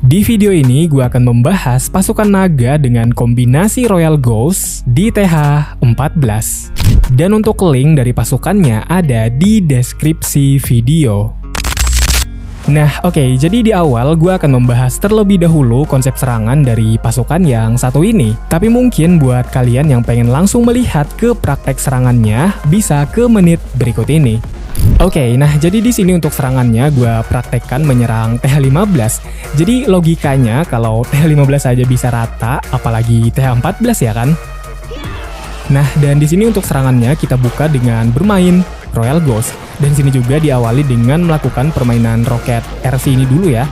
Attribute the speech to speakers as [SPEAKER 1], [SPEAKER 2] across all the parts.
[SPEAKER 1] Di video ini gue akan membahas pasukan naga dengan kombinasi Royal Ghost di TH14. Dan untuk link dari pasukannya ada di deskripsi video. Nah oke, jadi di awal gue akan membahas terlebih dahulu konsep serangan dari pasukan yang satu ini. Tapi mungkin buat kalian yang pengen langsung melihat ke praktek serangannya, bisa ke menit berikut ini. Oke, nah jadi di sini untuk serangannya gue praktekkan menyerang TH15. Jadi logikanya kalau TH15 aja bisa rata, apalagi TH14 ya kan? Nah, dan di sini untuk serangannya kita buka dengan bermain Royal Ghost. Dan sini juga diawali dengan melakukan permainan roket RC ini dulu ya.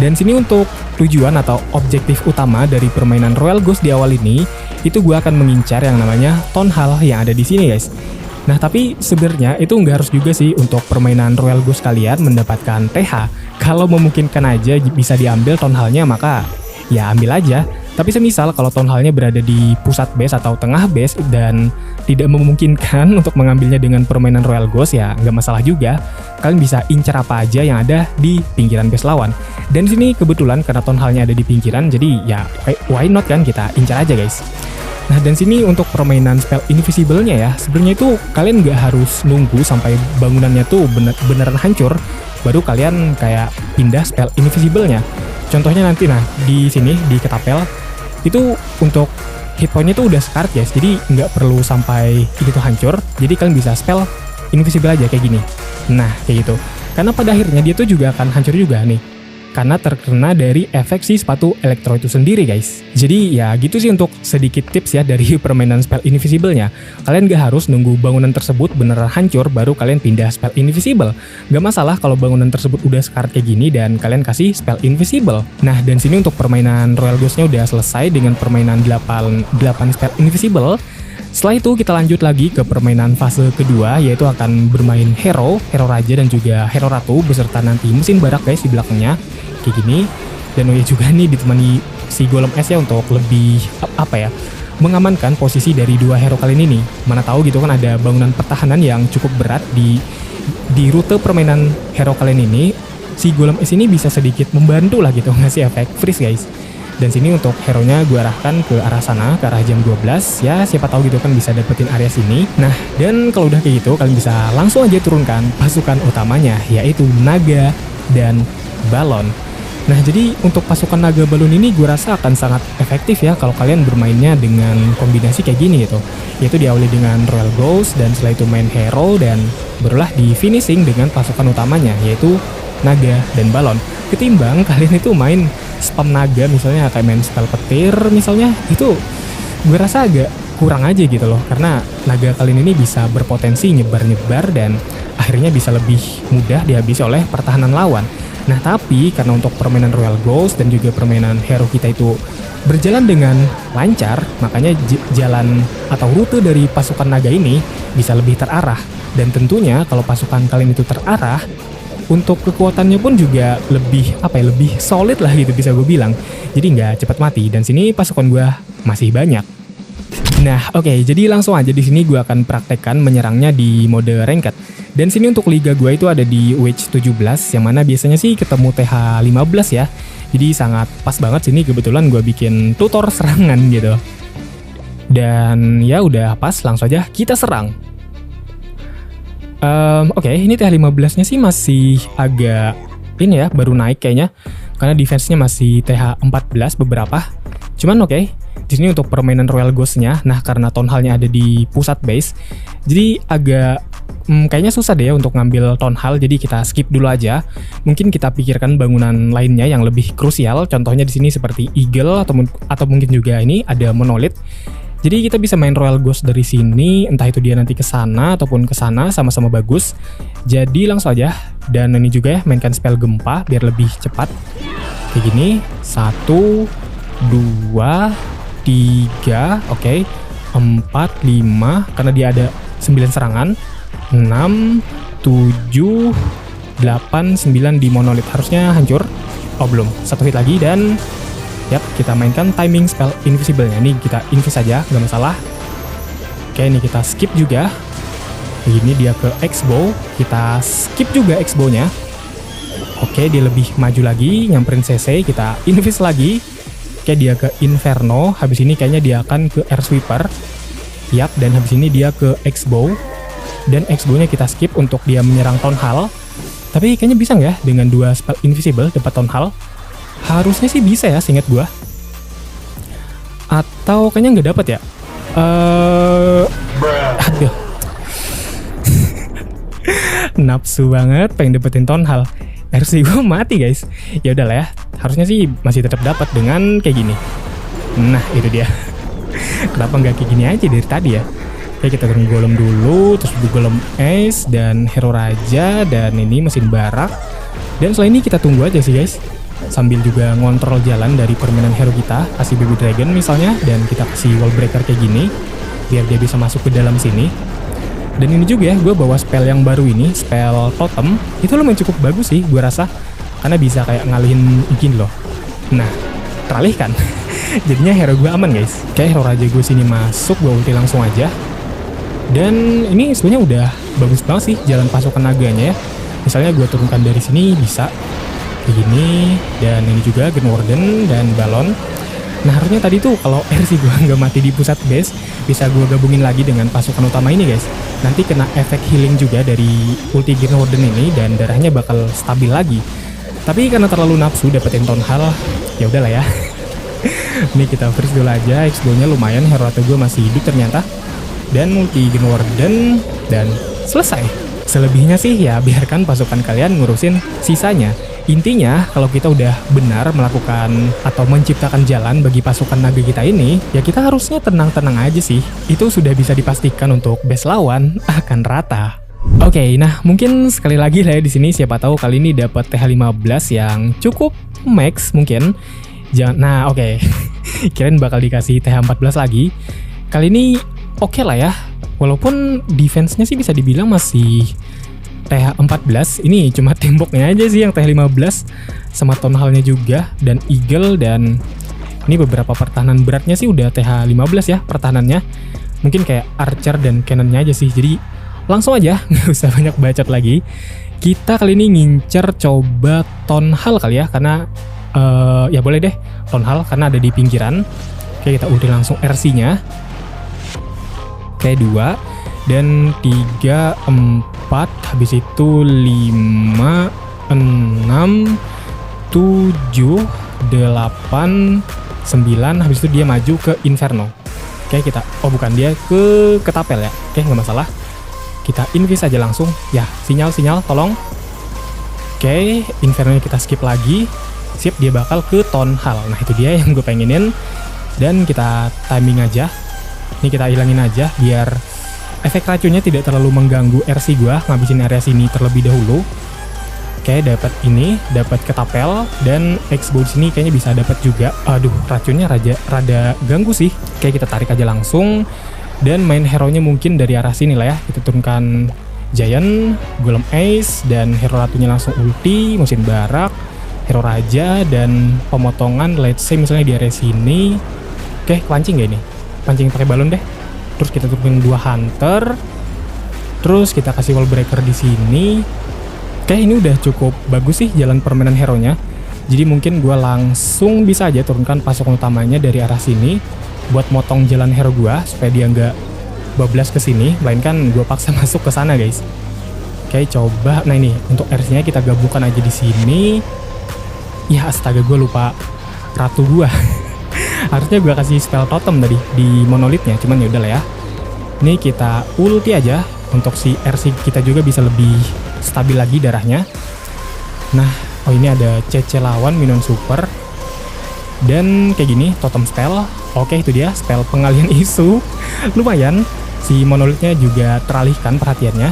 [SPEAKER 1] Dan sini untuk tujuan atau objektif utama dari permainan Royal Ghost di awal ini, itu gue akan mengincar yang namanya Town Hall yang ada di sini guys. Nah tapi sebenarnya itu nggak harus juga sih untuk permainan Royal Ghost kalian mendapatkan TH. Kalau memungkinkan aja bisa diambil Town Hall-nya maka ya ambil aja. Tapi semisal kalau Town Hall-nya berada di pusat base atau tengah base dan tidak memungkinkan untuk mengambilnya dengan permainan Royal Ghost ya nggak masalah juga. Kalian bisa incar apa aja yang ada di pinggiran base lawan. Dan sini kebetulan karena Town Hall-nya ada di pinggiran jadi ya why not kan kita incar aja guys. Nah dan sini untuk permainan spell invisible-nya ya, sebenarnya itu kalian nggak harus nunggu sampai bangunannya tuh beneran hancur, baru kalian kayak pindah spell invisible-nya. Contohnya nanti nah di sini di ketapel itu untuk hit point-nya tuh udah sekarat guys, jadi nggak perlu sampai itu tuh hancur, jadi kalian bisa spell invisible aja kayak gini. Nah kayak gitu, karena pada akhirnya dia tuh juga akan hancur juga nih. Karena terkena dari efek si sepatu elektro itu sendiri guys. Jadi ya gitu sih untuk sedikit tips ya dari permainan spell invisible-nya. Kalian gak harus nunggu bangunan tersebut beneran hancur baru kalian pindah spell invisible. Gak masalah kalau bangunan tersebut udah sekarat kayak gini dan kalian kasih spell invisible. Nah dan sini untuk permainan Royal Ghost-nya udah selesai dengan permainan 8 spell invisible. Setelah itu kita lanjut lagi ke permainan fase kedua, yaitu akan bermain hero raja dan juga hero ratu beserta nanti mesin barak guys di belakangnya kayak gini. Dan oh ya juga nih ditemani si golem es ya untuk lebih apa ya, mengamankan posisi dari dua hero kalian ini. Mana tahu gitu kan ada bangunan pertahanan yang cukup berat di rute permainan hero kalian ini, si golem es ini bisa sedikit membantu lah gitu ngasih efek freeze guys. Dan sini untuk hero-nya gue arahkan ke arah sana, ke arah jam 12. Ya siapa tahu gitu kan bisa dapetin area sini. Nah dan kalau udah kayak gitu kalian bisa langsung aja turunkan pasukan utamanya, yaitu naga dan balon. Nah jadi untuk pasukan naga balon ini gue rasa akan sangat efektif ya kalau kalian bermainnya dengan kombinasi kayak gini gitu. Yaitu diawali dengan Royal Ghost dan setelah itu main hero dan barulah di finishing dengan pasukan utamanya yaitu naga dan balon. Ketimbang kalian itu main spam naga misalnya kayak main spell petir misalnya, itu gue rasa agak kurang aja gitu loh, karena naga kalian ini bisa berpotensi nyebar-nyebar dan akhirnya bisa lebih mudah dihabisi oleh pertahanan lawan. Nah tapi karena untuk permainan Royal Ghost dan juga permainan hero kita itu berjalan dengan lancar, makanya jalan atau rute dari pasukan naga ini bisa lebih terarah. Dan tentunya kalau pasukan kalian itu terarah, untuk kekuatannya pun juga lebih lebih solid lah gitu bisa gue bilang. Jadi nggak cepat mati dan sini pasukan gue masih banyak. Nah oke, jadi langsung aja di sini gue akan praktekkan menyerangnya di mode ranked. Dan sini untuk liga gue itu ada di Witch 17 yang mana biasanya sih ketemu TH15 ya. Jadi sangat pas banget sini kebetulan gue bikin tutor serangan gitu. Dan ya udah pas, langsung aja kita serang. Oke, ini TH15-nya sih masih agak ini ya, baru naik kayaknya. Karena defense-nya masih TH14 beberapa. Cuman oke, di sini untuk permainan Royal Ghost-nya, nah karena Town Hall-nya ada di pusat base, jadi agak kayaknya susah deh untuk ngambil Town Hall, jadi kita skip dulu aja. Mungkin kita pikirkan bangunan lainnya yang lebih krusial, contohnya di sini seperti Eagle atau mungkin juga ini ada Monolith. Jadi kita bisa main Royal Ghost dari sini, entah itu dia nanti ke sana ataupun ke sana, sama-sama bagus. Jadi langsung aja. Dan ini juga ya, mainkan spell gempa biar lebih cepat. Kayak gini, 1, 2, 3, oke, 4, 5, karena dia ada 9 serangan, 6, 7, 8, 9 di Monolith, harusnya hancur. Oh belum, 1 hit lagi dan yap, kita mainkan timing spell invisible-nya. Ini kita invis aja, nggak masalah. Oke, ini kita skip juga. Ini dia ke X-Bow, kita skip juga X-Bow-nya. Oke, dia lebih maju lagi, nyamperin CC, kita invis lagi. Oke, dia ke Inferno, habis ini kayaknya dia akan ke Air Sweeper. Yap, dan habis ini dia ke X-Bow. Dan X-Bow-nya kita skip untuk dia menyerang Town Hall. Tapi kayaknya bisa nggak ya dengan 2 spell Invisible dapat Town Hall? Harusnya sih bisa ya, seingat gua. Atau kayaknya nggak dapat ya? Aduh. Nafsu banget pengen dapetin Town Hall. RC gue mati guys. Ya udahlah ya. Harusnya sih masih tetap dapat dengan kayak gini. Nah, itu dia. Kenapa nggak kayak gini aja dari tadi ya? Oke, kita turun golem dulu, terus golem Ace dan hero raja dan ini mesin barak. Dan setelah ini kita tunggu aja sih guys. Sambil juga ngontrol jalan dari permainan hero kita, kasih baby dragon misalnya, dan kita kasih wall breaker kayak gini biar dia bisa masuk ke dalam sini. Dan ini juga ya, gue bawa spell yang baru ini, spell totem. Itu lumayan cukup bagus sih, gue rasa. Karena bisa kayak ngalihin gini loh. Nah, teralihkan. Jadinya hero gue aman guys. Kayak hero raja gue sini masuk, gue ulti langsung aja. Dan ini sebenarnya udah bagus banget sih jalan pasukan naganya ya. Misalnya gue turunkan dari sini bisa kayak gini. Dan ini juga Green Warden dan Balon. Nah, harusnya tadi tuh kalau RC gue nggak mati di pusat base, bisa gue gabungin lagi dengan pasukan utama ini guys. Nanti kena efek healing juga dari ulti Green Warden ini dan darahnya bakal stabil lagi. Tapi karena terlalu nafsu dapetin Town Hall, ya udahlah ya. Ini kita freeze dulu aja, X-Bow-nya lumayan, hero ratu gue masih hidup ternyata. Dan ulti Green Warden dan selesai. Selebihnya sih ya biarkan pasukan kalian ngurusin sisanya. Intinya, kalau kita udah benar melakukan atau menciptakan jalan bagi pasukan naga kita ini, ya kita harusnya tenang-tenang aja sih. Itu sudah bisa dipastikan untuk base lawan akan rata. Oke, nah mungkin sekali lagi lah ya di sini, siapa tahu kali ini dapat TH15 yang cukup max mungkin. Jangan, nah oke. Kirain bakal dikasih TH14 lagi. Kali ini oke lah ya. Walaupun defense-nya sih bisa dibilang masih TH14, ini cuma temboknya aja sih yang TH15 sama Town Hall-nya juga dan Eagle, dan ini beberapa pertahanan beratnya sih udah TH15 ya pertahanannya. Mungkin kayak Archer dan Cannon-nya aja sih. Jadi langsung aja, nggak usah banyak bacot lagi. Kita kali ini ngincer coba Town Hall kali ya, karena ya boleh deh Town Hall karena ada di pinggiran. Oke, kita ulti langsung RC-nya. Oke, 2 dan 3, 4, habis itu 5, 6, 7, 8, 9, habis itu dia maju ke Inferno. Oke, kita, oh bukan, dia ke Ketapel ya. Oke, nggak masalah. Kita invis aja langsung. Ya, sinyal tolong. Oke, Inferno-nya kita skip lagi. Sip, dia bakal ke Town Hall. Nah, itu dia yang gue pengenin. Dan kita timing aja. Ini kita hilangin aja biar efek racunnya tidak terlalu mengganggu RC gua, ngabisin area sini terlebih dahulu. Oke, dapat ini, dapat Ketapel dan X-Bow sini kayaknya bisa dapat juga. Aduh, racunnya rada ganggu sih. Oke, kita tarik aja langsung dan main hero-nya mungkin dari arah sini lah ya. Kita turunkan Giant, Golem Ace dan hero ratunya langsung ulti, mesin barak, hero raja dan pemotongan let's say misalnya di area sini. Oke, pancing gak ini? Pancing pakai balon deh. Terus kita turunin 2 hunter. Terus kita kasih wall breaker di sini. Oke, ini udah cukup bagus sih jalan permainan hero-nya. Jadi mungkin gue langsung bisa aja turunkan pasukan utamanya dari arah sini buat motong jalan hero gue supaya dia nggak bablas ke sini, melainkan gue paksa masuk ke sana guys. Oke, coba. Nah ini untuk RC-nya kita gabungkan aja di sini. Ya astaga, gue lupa ratu gue. Harusnya gue kasih spell totem tadi di monolithnya, cuman ya udah lah ya. Ini kita ulti aja untuk si RC kita juga bisa lebih stabil lagi darahnya. Nah, oh ini ada CC lawan minion super. Dan kayak gini totem spell. Oke, itu dia spell pengalian isu. Lumayan, si monolithnya juga teralihkan perhatiannya.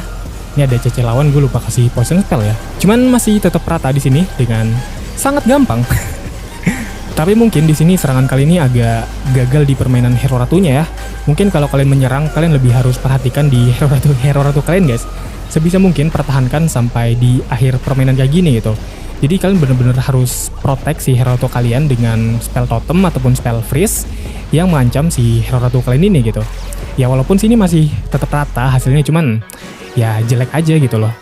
[SPEAKER 1] Ini ada CC lawan, gue lupa kasih poison spell ya. Cuman masih tetap rata di sini dengan sangat gampang. Tapi mungkin di sini serangan kali ini agak gagal di permainan hero ratunya ya. Mungkin kalau kalian menyerang, kalian lebih harus perhatikan di hero ratu kalian guys. Sebisa mungkin pertahankan sampai di akhir permainan kayak gini gitu. Jadi kalian benar-benar harus protect si hero ratu kalian dengan spell totem ataupun spell freeze yang mengancam si hero ratu kalian ini gitu. Ya walaupun sini masih tetap rata hasilnya, cuman ya jelek aja gitu loh.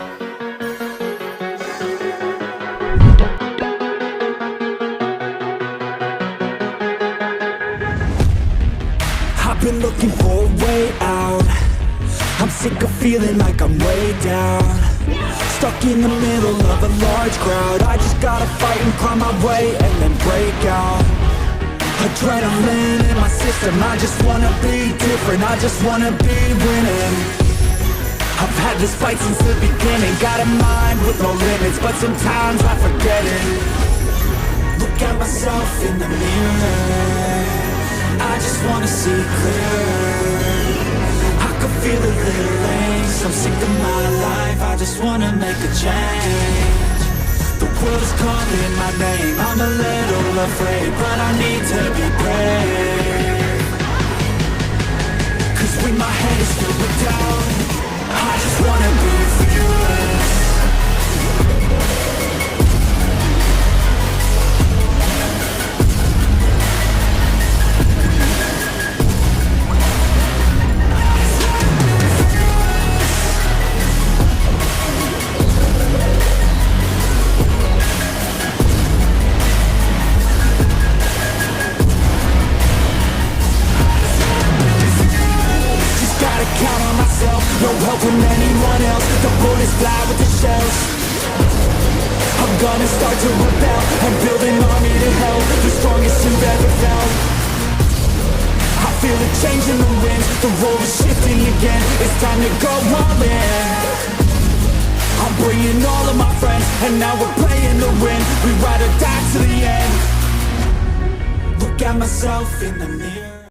[SPEAKER 2] been looking for a way out. I'm sick of feeling like I'm way down, stuck in the middle of a large crowd. I just gotta fight and climb my way and then break out. Adrenaline in my system, I just wanna be different, I just wanna be winning. I've had this fight since the beginning, got a mind with no limits, but sometimes I forget it. Look at myself in the mirror, I just wanna see clear. I could feel a little angst, I'm sick of my life, I just wanna make a change. The world is calling my name, I'm a little afraid, but I need to be brave. Cause when my head is filled with doubt, I just wanna be fearless. Count on myself, no help from anyone else. The bullets fly with the shells. I'm gonna start to rebel and build an army to help, the strongest you've ever felt. I feel a change in the wind, the road is shifting again. It's time to go all in. I'm bringing all of my friends, and now we're playing to win. We ride or die to the end. Look at myself in the mirror,